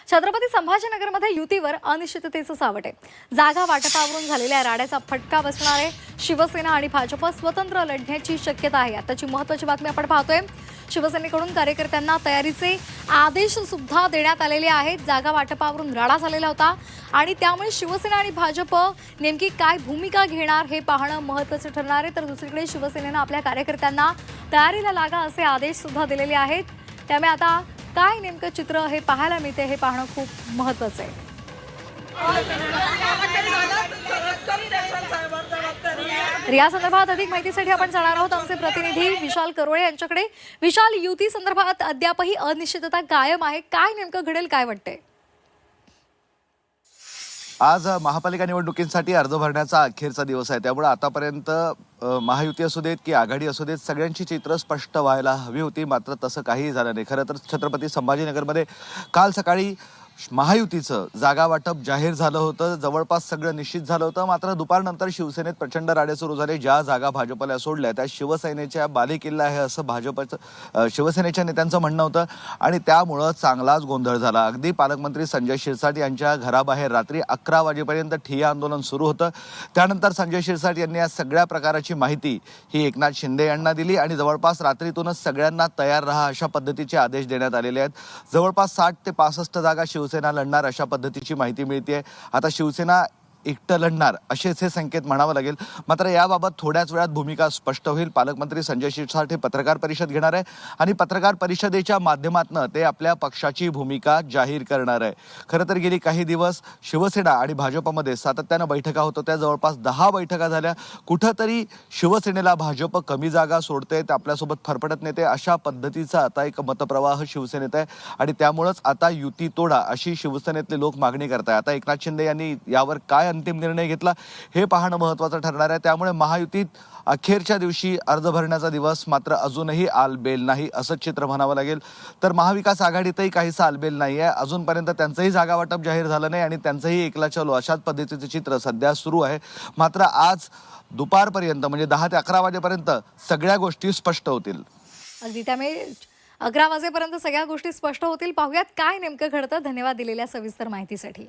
छत्रपती संभाजीनगरमध्ये युतीवर अनिश्चिततेचं सावट आहे। जागा वाटपावरून झालेल्या राड्याचा फटका बसणार आहे। शिवसेना आणि भाजप स्वतंत्र लढण्याची शक्यता आहे। आताची महत्त्वाची बातमी आपण पाहतोय। शिवसेनेकडून कार्यकर्त्यांना तयारीचे आदेश सुद्धा देण्यात आलेले आहेत। जागा वाटपावरून राडा झालेला होता आणि त्यामुळे शिवसेना आणि भाजप नेमकी काय भूमिका घेणार हे पाहणं महत्त्वाचं ठरणार आहे। तर दुसरीकडे शिवसेनेने आपल्या कार्यकर्त्यांना तयारीला लागा असे आदेश सुद्धा दिलेले आहेत। त्यामुळे आता काय नेमकं चित्र हे पाहायला मिळते हे पाहणं खूप महत्त्वाचं आहे। या संदर्भात अधिक माहितीसाठी आपण जाणार आहोत आमचे प्रतिनिधी विशाल करोळे यांच्याकडे। विशाल, युती संदर्भात अद्यापही अनिश्चितता कायम आहे। काय नेमकं घडेल, काय वाटतंय? आज महापालिका निवडणुकींसाठी अर्ज भरण्याचा अखेरचा दिवस आहे। त्यामुळे आतापर्यंत महायुती असू देत की आघाडी असू देत सगळ्यांची चित्र स्पष्ट व्हायला हवी होती, मात्र तसं काहीही झालं नाही। खरं तर छत्रपती संभाजीनगरमध्ये काल सकाळी महायुतीचं जागा वाटप जाहीर झालं होतं, जवळपास सगळं निश्चित झालं होतं। मात्र दुपारनंतर शिवसेनेत प्रचंड राडे सुरू झाले। ज्या जागा भाजपला सोडल्या त्या शिवसेनेच्या बालेकिल्ला आहे असं भाजपचं शिवसेनेच्या नेत्यांचं म्हणणं होतं आणि त्यामुळं चांगलाच गोंधळ झाला। अगदी पालकमंत्री संजय शिरसाट यांच्या घराबाहेर रात्री 11 वाजेपर्यंत ठिय्या आंदोलन सुरू होतं। त्यानंतर संजय शिरसाट यांनी या सगळ्या प्रकाराची माहिती ही एकनाथ शिंदे यांना दिली आणि जवळपास रात्रीतूनच सगळ्यांना तयार राहा अशा पद्धतीचे आदेश देण्यात आलेले आहेत। जवळपास 60 ते 65 जागा शिवसेना लढणार अशा पद्धतीची माहिती मिळते। आता शिवसेना एकटं लढणार असेच हे संकेत म्हणावं लागेल। मात्र याबाबत थोड्याच वेळात भूमिका स्पष्ट होईल। पालकमंत्री संजय शिरसाट हे पत्रकार परिषद घेणार आहे आणि पत्रकार परिषदेच्या माध्यमातून ते आपल्या पक्षाची भूमिका जाहीर करणार आहे। खरं तर गेली काही दिवस शिवसेना आणि भाजपमध्ये सातत्यानं बैठका होत होत्या। जवळपास 10 बैठका झाल्या। कुठंतरी शिवसेनेला भाजप कमी जागा सोडते, आपल्यासोबत फरफटत नेते अशा पद्धतीचा आता एक मतप्रवाह शिवसेनेत आहे आणि त्यामुळेच आता युती तोडा अशी शिवसेनेतले लोक मागणी करताय। आता एकनाथ शिंदे यांनी यावर काय अंतिम निर्णय घेतला हे पाहणं महत्त्वाचं ठरणार आहे। त्यामुळे महायुतीत अखेरच्या दिवशी अर्ज भरण्याचा दिवस मात्र अजूनही आलबेल नाही असं चित्र म्हणावं लागेल। तर महाविकास आघाडीतही काहीसा आलबेल नाही आहे। अजूनपर्यंत त्यांचंही जागा वाटप जाहीर झालं नाही आणि त्यांचंही एकला चलो अशाच पद्धतीचं चित्र सध्या सुरू आहे। मात्र आज दुपारपर्यंत म्हणजे 10 ते 11 वाजेपर्यंत सगळ्या गोष्टी स्पष्ट होतील। अगदी, त्यामुळे 11 वाजेपर्यंत सगळ्या गोष्टी स्पष्ट होतील। पाहूयात काय नेमकं घडतं। धन्यवाद दिलेल्या सविस्तर माहितीसाठी।